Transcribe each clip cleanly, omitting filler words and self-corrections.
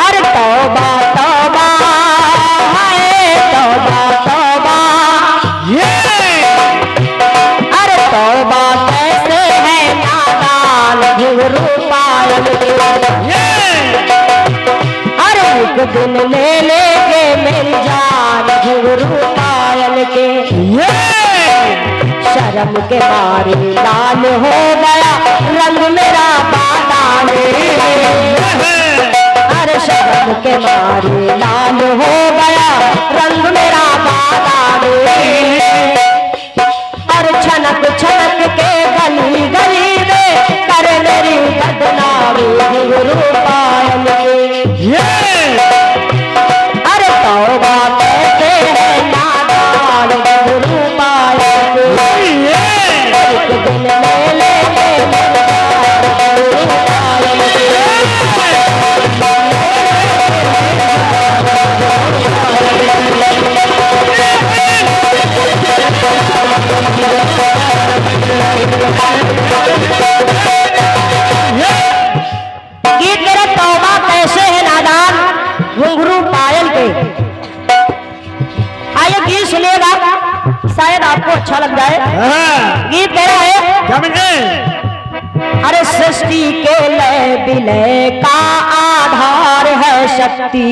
अरे तौबा तौबा हाय तौबा तौबा, अरे तौबा कैसे है नादान घुंघरू पायल के, अरे एक दिन ले लेंगे मेरी जान घुंघरू पायल के। शर्म के मारे लाल हो गया रंग मेरा बादाने, अरे शर्म के मारे लाल हो गया रंग मेरा बादाने, अरे छनक छनक के गली गली में करे मेरी बदनामी घुंघरू पायल के। अरे तौबा कैसे है नादान घुंघरू पायल के, एक दिन ले लेंगे मेरी जान घुंघरू पायल के। गीत मेरा तौबा कैसे है नादान घुंघरू पायल के। आइए गीत सुनिएगा, शायद आपको अच्छा लग जाए। गीत कह रहा है, अरे सृष्टि के लय विलय का आधार है शक्ति,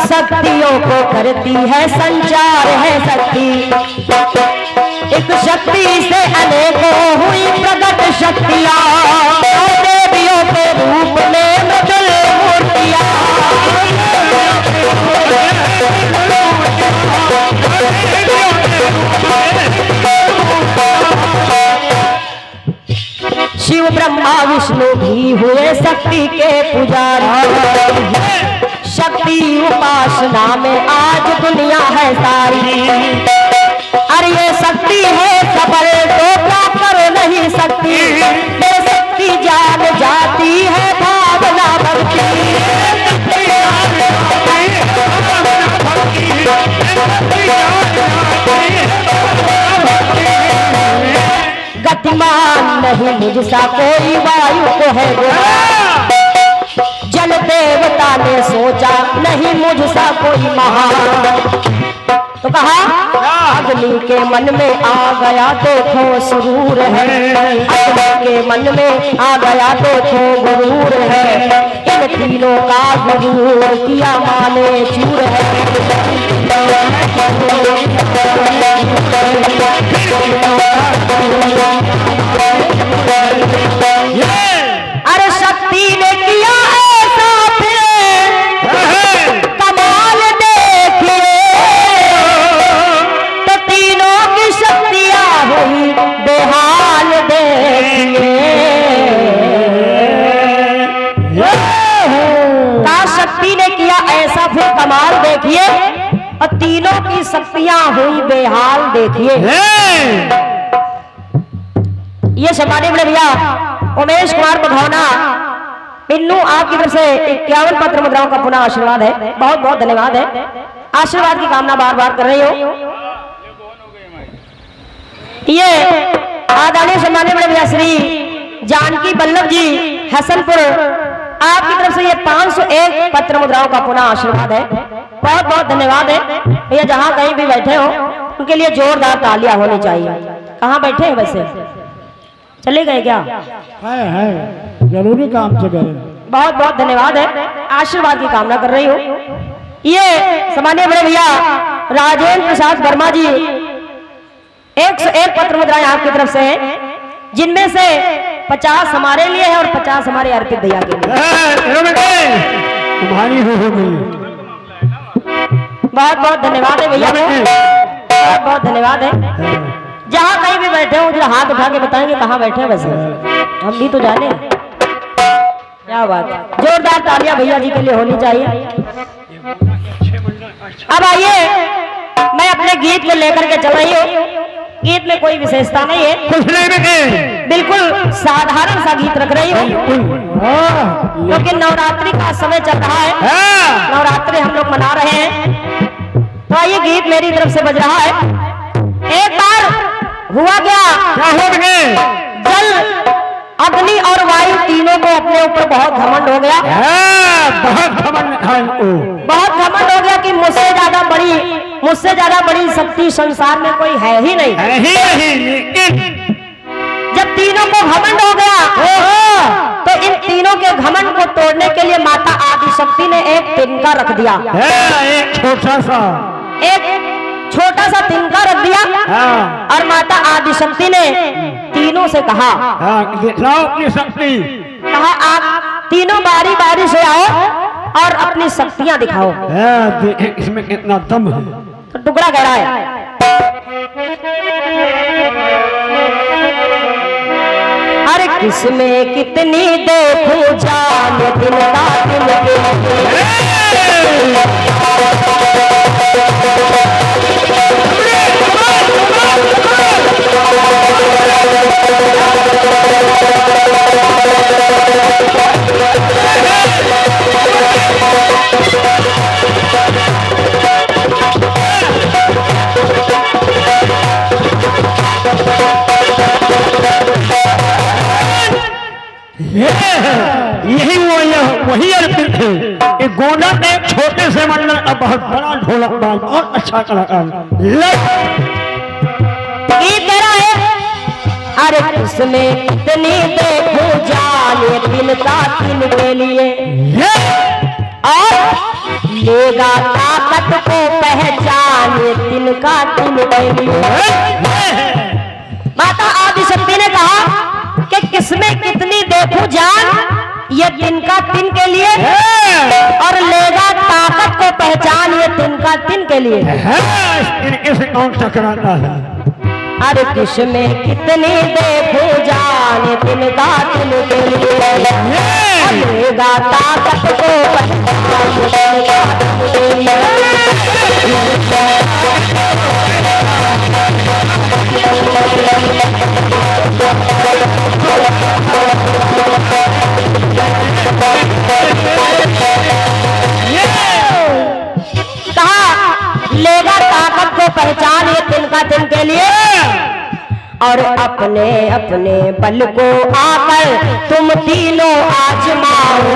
शक्तियों को करती है संचार है शक्ति, एक शक्ति से अनेकों हुई प्रकट शक्तियां, देवियों के रूप में मृदुल मूर्तियां, शिव ब्रह्मा विष्णु भी हुए शक्ति के पुजारी, शक्ति उपासना में आज दुनिया है सारी, अरे ये शक्ति है सबर तो क्या कर नहीं सकती, ये शक्ति जान जाती है भावना भक्ति, गतिमान नहीं मुझसा कोई वायु को है जल देवता ने सोचा नहीं मुझसा कोई महान, तो कहा अग्नि के मन में आ गया देखो सुरूर है, अग्नि के मन में आ गया देखो गुरूर है, इन तीनों का गुरूर किया माने चूर है। अरे शक्ति ने किया कमाल देखिए, और तीनों की शक्तियां हुई बेहाल देखिए। ये समाने बड़े भैया उमेश कुमार बघौना पिन्नू आपकी तरफ से 51 पत्र मुद्राओं का पुनः आशीर्वाद है, बहुत बहुत धन्यवाद है। आशीर्वाद की कामना बार बार कर रही हो। ये आदरणीय सम्माननीय बड़े भैया श्री जानकी बल्लभ जी हसनपुर आपकी तरफ से ये 501 पत्र मुद्राओं का पुनः आशीर्वाद है, बहुत बहुत धन्यवाद है भैया। जहां कहीं भी बैठे हो उनके लिए जोरदार तालियां होनी चाहिए। कहाँ बैठे हैं वैसे, चले गए क्या? है जरूरी काम से करें। बहुत बहुत धन्यवाद है, आशीर्वाद की कामना कर रही हूँ। ये सम्माननीय बड़े भैया राजेंद्र प्रसाद वर्मा जी 101 पत्र मुद्राएं आपकी तरफ से हैं, जिनमें से 50 हमारे लिए है और 50 हमारे अर्पित भैया के लिए। तुम्हारी हो गई। बहुत बहुत धन्यवाद है भैया, बहुत बहुत धन्यवाद है। जहाँ कहीं भी बैठे हो जरा हाथ उठा के बताएंगे कहाँ बैठे हैं, वैसे हम भी तो जाने। क्या बात है, जोरदार तालियां भैया जी के लिए होनी चाहिए। अब आइए, मैं अपने गीत को लेकर के चल रही हूँ। गीत में कोई विशेषता नहीं है, कुछ नहीं, बिल्कुल साधारण सा गीत रख रही हूँ, क्योंकि नवरात्रि का समय चल रहा है, नवरात्रि हम लोग मना रहे हैं। तो आइए, गीत मेरी तरफ से बज रहा है। एक बार हुआ क्या हो गया, जल अग्नि और वायु तीनों को अपने ऊपर बहुत घमंड हो गया, बहुत घमंड हो गया कि मुझसे ज्यादा बड़ी शक्ति संसार में कोई है ही नहीं। जब तीनों को घमंड हो गया तो इन तीनों के घमंड को तोड़ने के लिए माता आदिशक्ति ने एक तिनका रख दिया, एक छोटा सा तिनका रख दिया। और माता आदिशक्ति ने तीनों से कहा, कहा आप तीनों बारी बारी से आओ और अपनी शक्तियां दिखाओ। इसमें कितना दम है। तो टुकड़ा कह रहा है, अरे किसमें कितनी देखूं जान दिन रात यही वही अर्पित है। एक गोंडा में एक छोटे से मंडल का बहुत बड़ा ढोलक बाज, बहुत अच्छा कलाकार। गीत कह रहा है, अरे किसमें कितनी देखूं जाने दिन का दिन के लिए, और लेगा ताकत को पहचाने दिन का दिन के लिए। माता आदिशक्ति ने कहा कि किसमें कितनी देखूं जान ये दिन का दिन के लिए, और लेगा ताकत को पहचान ये दिन का दिन के लिए। इनके कौन टकराता है। अरे किसमें कितनी देखूं जान दिन का दिन के लिए, और लेगा ताकत को पहचान दिन का दिन के लिए। लेगा ताकत को पहचान ये दिन का दिन के लिए, और अपने अपने बल को आकर तुम तीनों आजमाओ।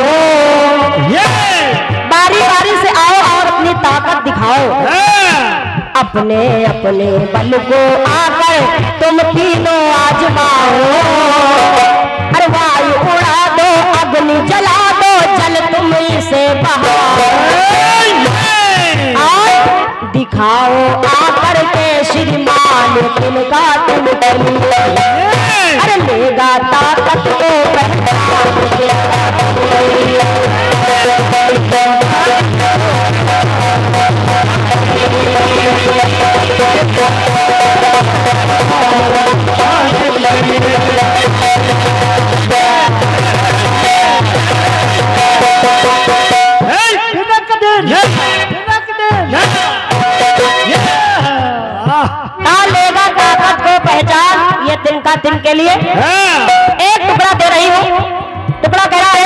बारी बारी से आओ और अपनी ताकत दिखाओ। अपने अपने बल को आकर तुम तीनों आजमाओ। अरे वायु उड़ा दो, अग्नि जला दो, जल तुम इसे बहाओ। दिखाओ आकर के श्रीमान तिनका तिनके लिए, अरे लेगा ताकत को लेगा ताकत को पहचान ये दिन का दिन के लिए। एक टुकड़ा दे रही हूँ, टुकड़ा कह रहा है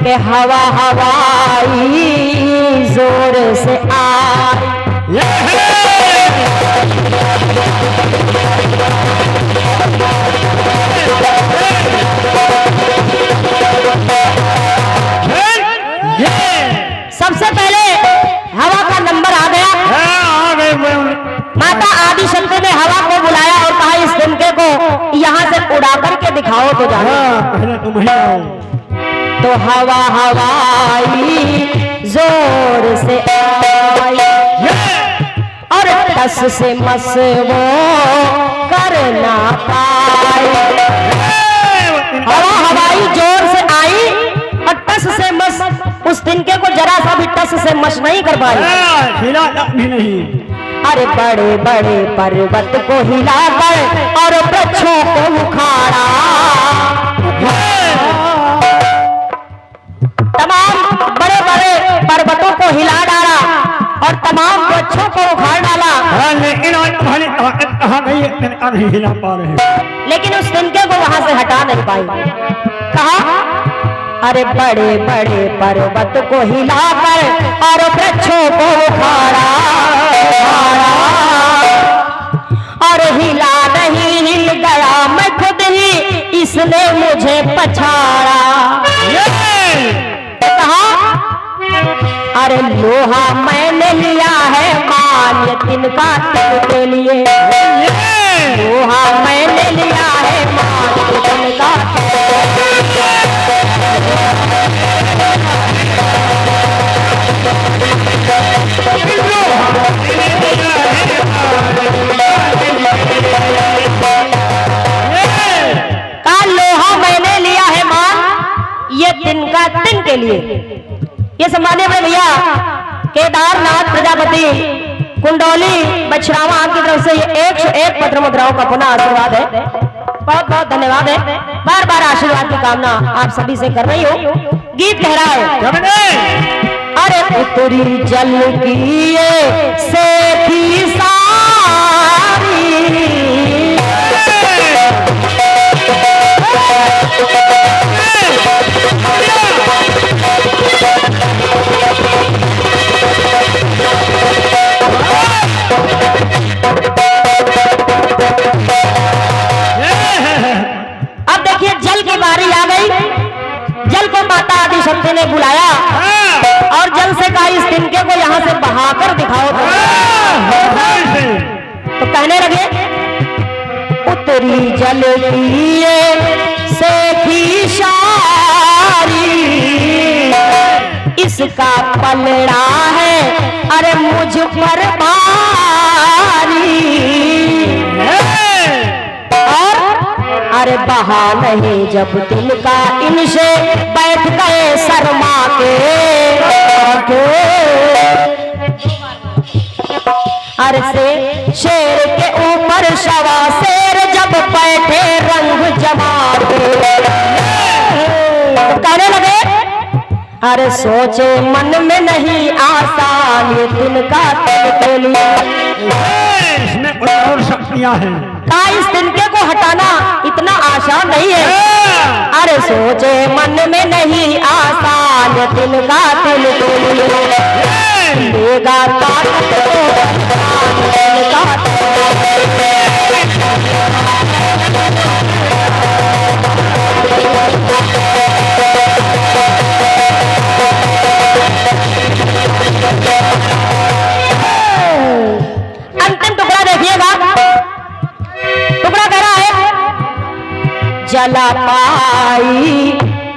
कि हवा हवाई जोर से आई, सबसे पहले हवा का नंबर आ गया। माता आदिशक्ति ने हवा को बुलाया और कहा इस तिनके को यहाँ से उड़ा करके दिखाओ तो जाओ। तो हवा हवाई जोर से आई, और टस से मस वो कर ना पाई। हवा हवाई जोर से आई और टस से मस उस तिनके को जरा सा भी टस से मश नहीं कर पाई। हिला भी नहीं। अरे बड़े बड़े पर्वत को हिलाकर और वृक्षों को उखाड़ा, तमाम बड़े बड़े पर्वतों को हिला डाला और तमाम वृक्षों को उखाड़ डाला। लेकिन कहा गई तिनका नहीं हिला पा रहे। लेकिन उस तिनके को वहां से हटा नहीं पाई। कहा अरे बड़े बड़े पर्वत को हिलाकर और वृक्षों को उखाड़ा, और हिला नहीं हिल गया मैं खुद ही, इसने मुझे पछाड़ा। कहा अरे लोहा मैंने लिया है मान, ये तिनका तिल के लिए। लोहा मैंने लिया है मान, ये तिनका लोहा मैंने लिया है मान, ये तिनका तिन के लिए। ये सम्मान्य बड़े भैया केदारनाथ प्रजापति कुंडोली बछरावा की तरफ से 101 पत्र मुद्राओं का पुनः आशीर्वाद है। बहुत बहुत धन्यवाद है। बार बार आशीर्वाद की कामना आप सभी से कर रही हूँ। गीत कह रहा है अरे उतरी जल की से थी सारी, अब देखिए जल की बारी आ गई। जल को माता आदिशक्ति ने बुलाया और जल से कहा इस तिनके को यहाँ से बहाकर दिखाओ। तो कहने लगे उतरी जल की से थी सारी, इसका पलड़ा है अरे मुझ पर भारी, और अरे बहा नहीं जब तिनका इनसे बैठ गए शर्मा के। अरे से शेर के ऊपर शवा शेर जब बैठे रंग जमा के। तो कहने लगे अरे सोचे मन में नहीं आसान, ये तिनका तिल के लिए। इसमें और शक्तियां हैं। कहा इस तिनके को हटाना इतना आसान नहीं है। अरे सोचे मन में नहीं आसान, तिनका तिल के लिए लेगा ताकत को तिनका अंतिम टुकड़ा देखिएगा। टुकड़ा कह रहा है जला पाई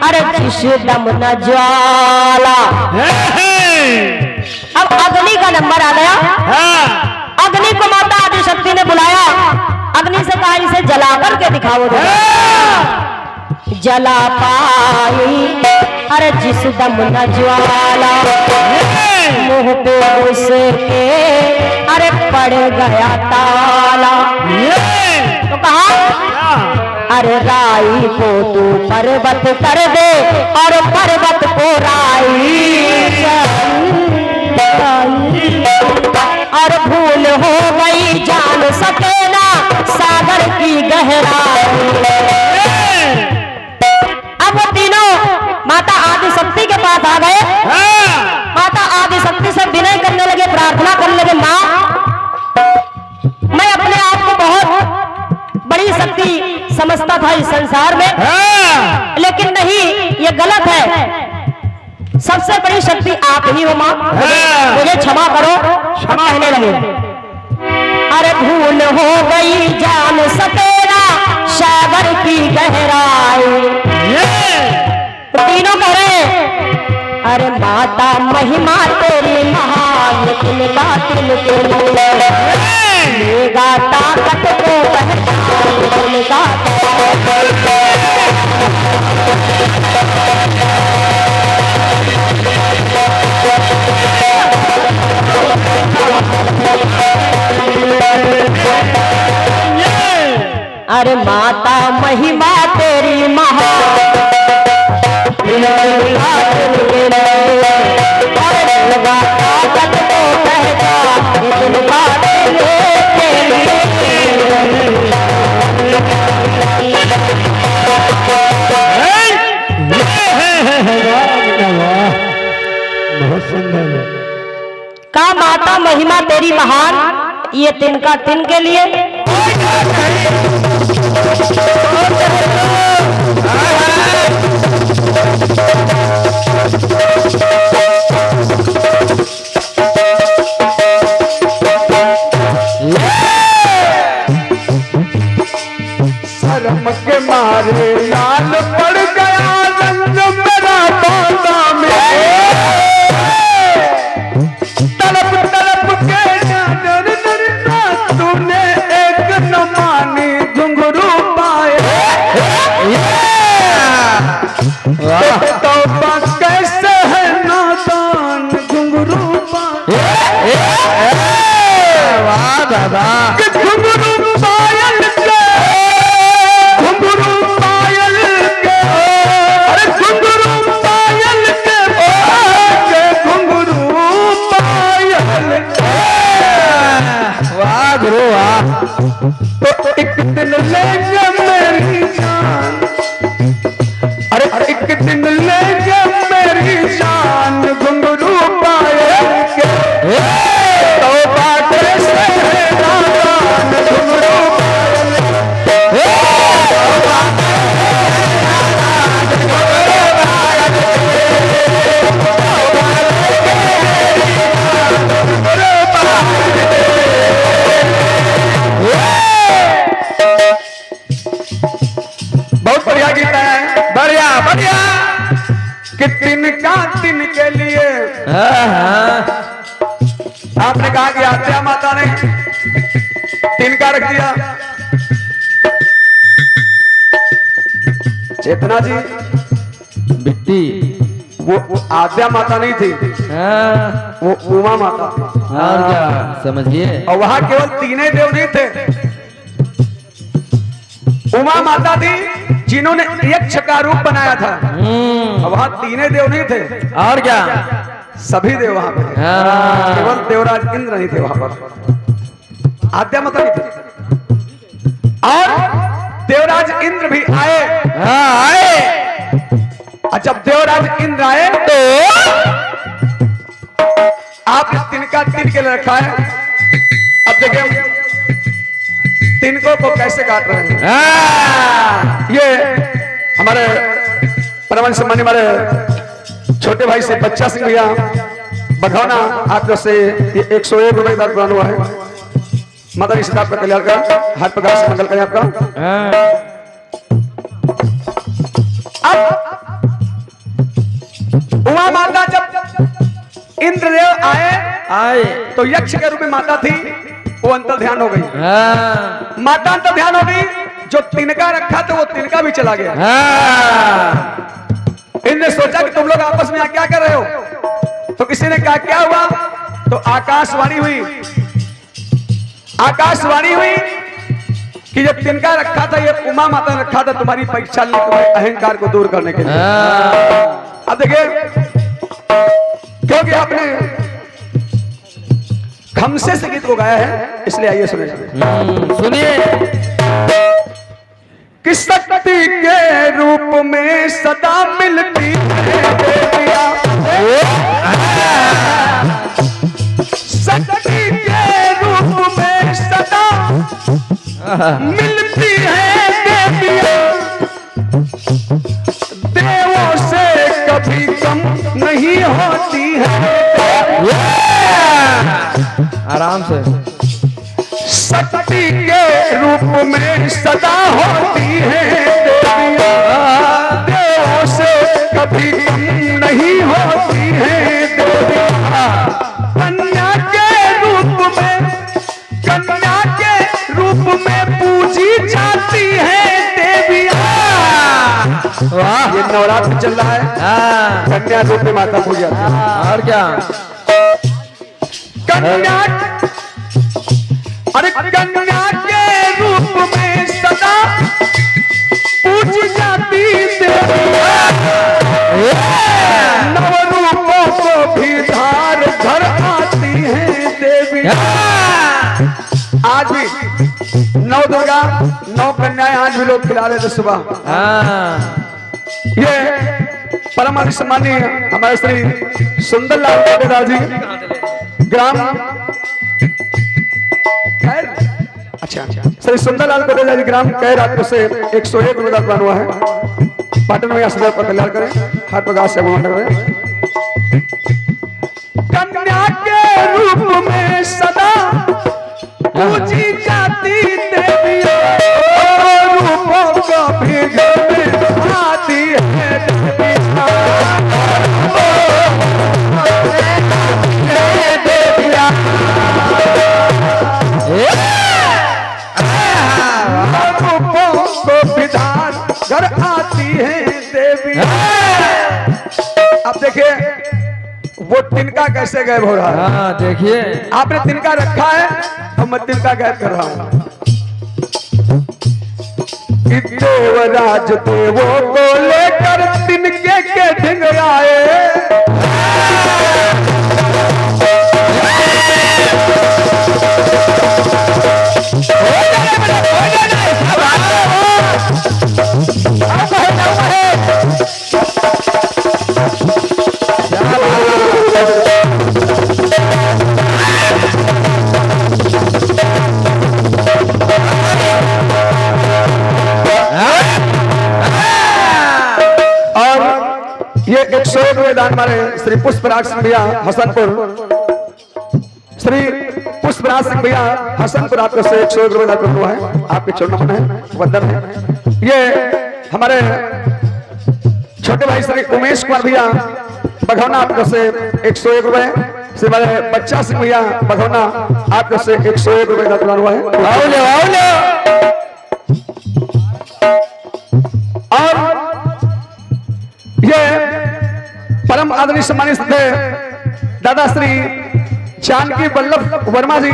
अरे जिस दम न ज्वाला। अब अग्नि का नंबर आ गया। अग्नि को माता आदिशक्ति ने बुलाया। अग्नि से कहा इसे जला करके दिखाओ। जला पाई अरे जिस दम न ज्वाला, मुंह पे उसके अरे पड़ गया ताला। तो कहा अरे राई को तू पर्वत कर दे और पर्वत को राई, और भूल हो गई जान सके ना सागर की गहराई। अब वो तीनों माता आदिशक्ति के पास आ गए। माता आदिशक्ति से विनय करने लगे, प्रार्थना करने लगे, माँ मैं अपने आप को बहुत बड़ी शक्ति समझता था इस संसार में, लेकिन नहीं ये गलत है। सबसे बड़ी शक्ति आप ही हो माँ, मुझे क्षमा करो। क्षमा कहने लगे अरे भूल हो गई जान सकेना सागर की गहराई। तीनों कह रहे अरे माता महिमा तेरी महान, तिनका तिल के लेगा ताकत को पहचान, तिनका अरे माता महिमा तेरी महान, बहुत सुंदर है। का माता महिमा तेरी महान, ये तिनका तिन के लिए। शर्म के मारे लाल पड़ गया रंग मेरा बांदा में, तड़प तड़प के नजर नरना तूने एक न मानी घुंघरू पाए। तौबा कैसे है नादान घुंघरू पाए। वाह दादा घुंघरू पायल के, घुंघरू पायल के, अरे घुंघरू पायल के, घुंघरू पायल के। वाह गुरु वाह। तो एक दिन लेंगे मेरी जान, अरे एक दिन लेंगे मेरी जान घुंघरू पायल के। तौबा कैसे है नादान घुंघरू पायल के। बहुत बढ़िया गीत है, बढ़िया बढ़िया। कि तिनका तिन के लिए आपने कहा कि आत्या माता ने तिनका रख दिया। चेतना जी बिट्टी वो आद्या माता नहीं थी, वो उमा माता थी। और क्या समझिए। और वहां केवल तीन देव नहीं थे, उमा माता थी जिन्होंने यक्ष का रूप बनाया था। और वहां तीन देव नहीं थे, और क्या सभी देव वहां पे थे। केवल देवराज इंद्र नहीं थे वहां पर, आद्या माता नहीं थे। और देवराज इंद्र भी आए। आए। और जब देवराज इंद्र आए तो आप इस तिनका तिन के लिए रखा है। अब देखिए तिनको को कैसे काट रहे हैं। ये हमारे परम सम्मानी हमारे छोटे भाई से बच्चा सिंह भैया बघौना आप लोग से 101 रुपए का पुराना हुआ है। माता जी आपका कल्याण का हर प्रकार से मंगल करें आपका। अब उमा माता जब इंद्रदेव आए तो यक्ष के रूप में माता थी, वो अंतर ध्यान हो गई। माता अंतर ध्यान हो गई, जो तिनका रखा था वो तिनका भी चला गया। इनने सोचा कि तुम लोग आपस में क्या कर रहे हो। तो किसी ने कहा क्या हुआ, तो आकाशवाणी हुई। आकाशवाणी हुई कि जब तिनका रखा था ये उमा माता ने रखा था तुम्हारी परीक्षा लेने, तुम्हारे अहंकार को दूर करने के लिए। अब देखिए क्योंकि आपने खमसे से गीत को गाया है, इसलिए आइए सुने सुनिए। कि शक्ति के रूप में सदा मिलती है देवियां, शक्ति के रूप में सदा मिलती है देवियां, देवों से कभी कम नहीं होती है। आराम से। शक्ति के रूप में सदा होती है देवियां, देवों से कभी कम नहीं होती है देवियां। कन्या के रूप में, कन्या के रूप में पूजी जाती है देवियां। वाह, ये नवरात्र चल रहा है, कन्या रूप में माता पूजी जाती है। और क्या कन्या, अरे कन्या के रूप में सदा चाय आज भी लोग खिला रहे थे सुबह। हाँ ये परम सम्मानीय हमारे श्री सुंदरलाल कोटेदार जी ग्राम खैर, अच्छा श्री सुंदरलाल कोटेदार जी ग्राम कैर आपको से 101 रुपये दान हुआ है। पाटन में सदैव पर कल्याण करें, हर प्रकार से अवमान करें। कन्या के रूप में सदा पूजी जाती देवियां, रूपों को भी घर में आती है देवियां। रूपों को विधान घर आती है देवियां। अब देखिए वो तिनका कैसे गायब हो रहा है। हाँ देखिए, आपने तिनका रखा है और मैं तिनका गायब कर रहा हूं। देवराज देवों को लेकर तिनके के ढिंगराए, ये 101 रुपये दान मारे श्री पुष्पराज सिंह भैया हसनपुर, श्री पुष्पराज सिंह भैया हसनपुर आपको से 101 रुपये दान हुआ है। आपके चरणों में है, वंदन है। ये हमारे छोटे भाई श्री उमेश कुमार भैया बघौना आपको से 101 रुपये, श्री हमारे बच्चा सिंह भैया बघौना आपको से 101 रुपये का दान हुआ है। और ये परम आदरणीय सम्मानित थे दादा श्री जानकी वल्लभ वर्मा जी,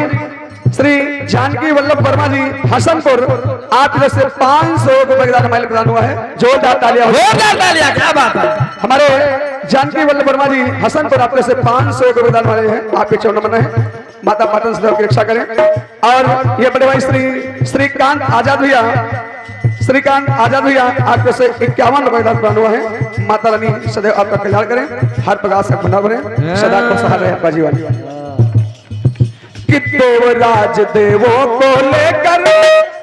श्री जानकी वल्लभ वर्मा जी हसनपुर आप इधर से 500 रुपए का दान प्रदान हुआ है। जोरदार तालियां, क्या बात है। हमारे जानकी वल्लभ वर्मा जी हसनपुर आपके से 500 रुपए दान वाले हैं। आपके चरणों में है, माता पाटन से आपकी रक्षा करें। और ये बड़े भाई श्री श्रीकांत आजाद भैया, श्रीकांत आजाद भैया आपके से 51 रुपए दान प्रदान हुआ है। माता रानी सदैव आपका कल्याण करें, हर प्रकार से बना बने, सदा को सहारा रहे आपका जीवन। कि देवराज देवों को लेकर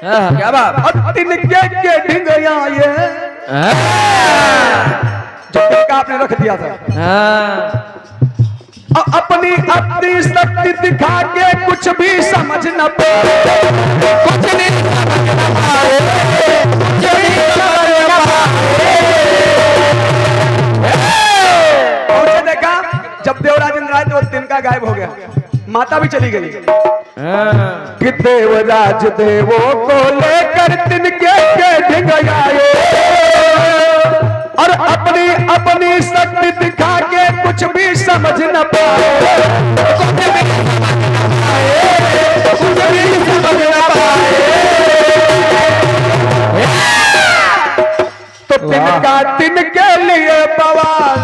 क्या बात, तिनके के ढिंगराए, जो तिनका आपने रख दिया था, अपनी अपनी शक्ति दिखा के कुछ भी समझ न पाए, कुछ नहीं समझ न पाए, कुछ नहीं समझ न पाए। और देखा जब देवराज इंद्र आए तो तिनका गायब हो गया, माता भी चली गई। कि देवराज देवों को लेकर तिनके के ढिंगराए, और अपनी अपनी शक्ति दिखा के कुछ भी समझ न पाए, कुछ भी समझ न पाए। तो तिनका तिनके लिए बवाल,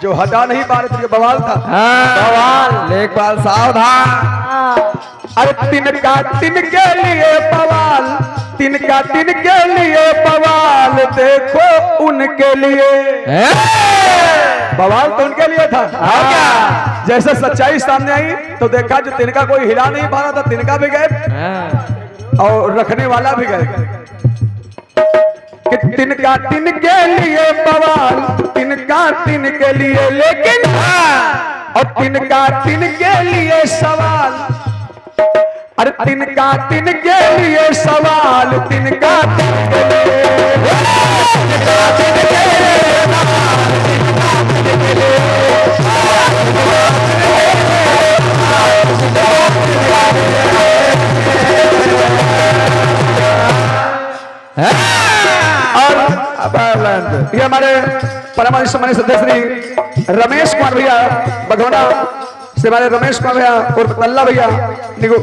जो हटा नहीं पा रहे थे बवाल था, बवाल लेखपाल सावधान। अरे तिनका तिनके लिए बवाल, तिनका तिनके लिए बवाल, देखो उनके लिए बवाल तो उनके लिए था। जैसे सच्चाई सामने आई तो देखा जो तिनका कोई हिला नहीं पा रहा था, तिनका भी गए और रखने वाला भी गए। कि तिनका तिनके लिए बवाल, तिनका तिनके लिए, लेकिन और तिनका तिनके लिए सवाल, अरे तिनका तिनके लिए सवाल, तिनका तिनके लिए, तिनका तिनके लिए सवाल, तिनका तिनके लिए, और ये हमारे परम सम्मानित सदस्य श्री रमेश कुमार भैया बघौना से, हमारे रमेश कुमार भैया और तल्ला भैया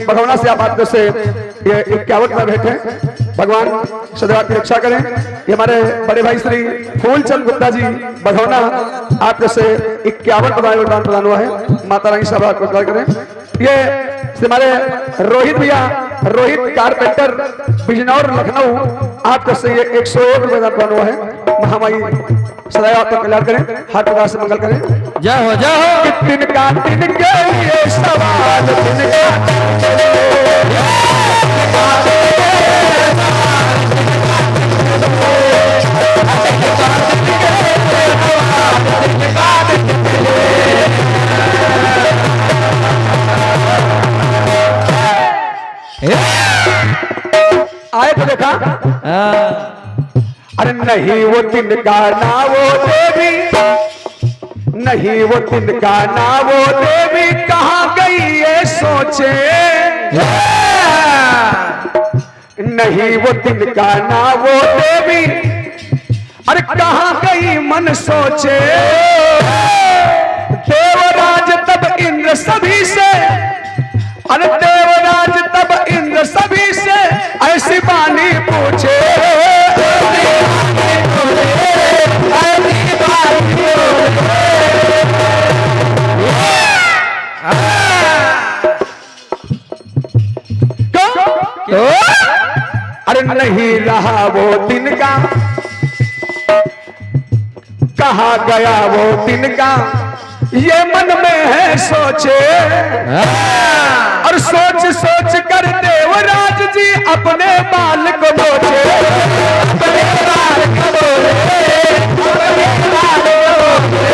बघौना से आप आपको से ये 51 में बैठे। भगवान सदैव की रक्षा करें। ये हमारे बड़े भाई श्री फूलचंद गुप्ता जी बघौना आपको से 51 वरदान प्रदान हुआ है। माता रानी सब आपको करें। ये हमारे रोहित भैया रोहित कारपेंटर बिजनौर लखनऊ आपका से ये 101 रुपए का बनो है। महामाई सदैव आपका कल्याण करें, हर प्रकार से मंगल करें। जय हो जय हो। तिनका तिनके लिए सवाल, तिनका आए तो देखा। अरे नहीं वो तिनका ना वो देवी, नहीं वो तिनका ना वो देवी, कहाँ गई ये सोचे। नहीं वो तिनका ना वो देवी, अरे कहाँ गई मन सोचे। देवराज तब इंद्र सभी से, अरे देवराज तब इंद्र सभी से ऐसी बानी पूछे। अरे नहीं रहा वो तिनका, कहाँ गया वो तिनका, ये मन में है सोचे। और सोच सोच कर देवराज जी अपने बाल को नोचे। अपने बाल को नोचे, अपने बाल को नोचे।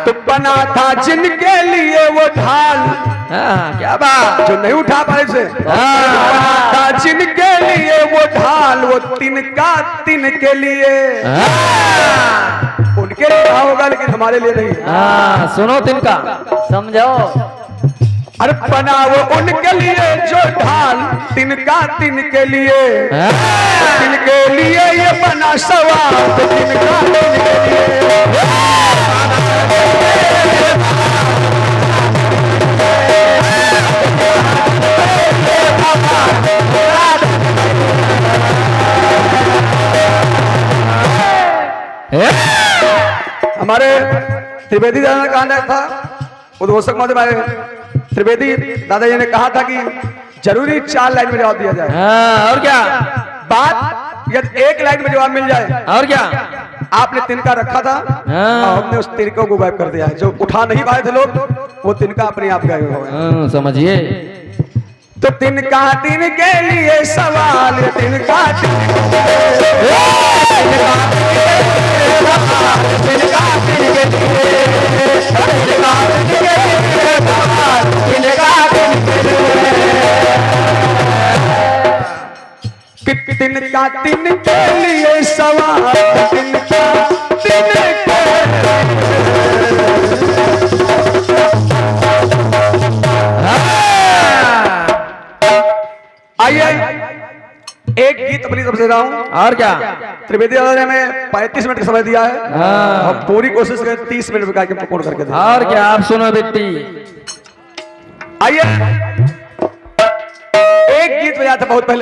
तो बना था जिनके लिए वो ढाल, क्या बात। जो नहीं उठा पाए से, था जिनके लिए वो ढाल, वो तिनका तिनके लिए। उनके लिए कहा होगा लेकिन हमारे लिए नहीं। सुनो तिनका समझो। अरे बना वो उनके लिए जो ढाल, तिनका तिनके लिए। तिनके लिए ये बना सवाल, तो तिनका तिनके लिए। हमारे त्रिवेदी दादा ने कहा था, उद्घोषक महोदय हमारे त्रिवेदी दादाजी ने कहा था कि जरूरी 4 लाइन में जवाब दिया जाए। और क्या बात यदि 1 लाइन में जवाब मिल जाए। और क्या। आपने तिनका रखा था और हमने उस तिनकों को गायब कर दिया है। जो उठा नहीं पाए थे लोग, वो तिनका अपने आप गायब हो गया। समझिए। तो तिनका तिनके लिए सवाल, तिनका तिनका तिनके लिए सवाल, तिनका तिनके। आइए एक गीत अपनी तरफ से रहा हूं। और क्या। त्रिवेदी दादा ने हमें 35 मिनट का समय दिया है। हम पूरी कोशिश करें 30 मिनट में कार्यक्रम पूर्ण करके दें। और क्या। आप सुनो बेटी। आइए एक गीत बजाया था बहुत पहले।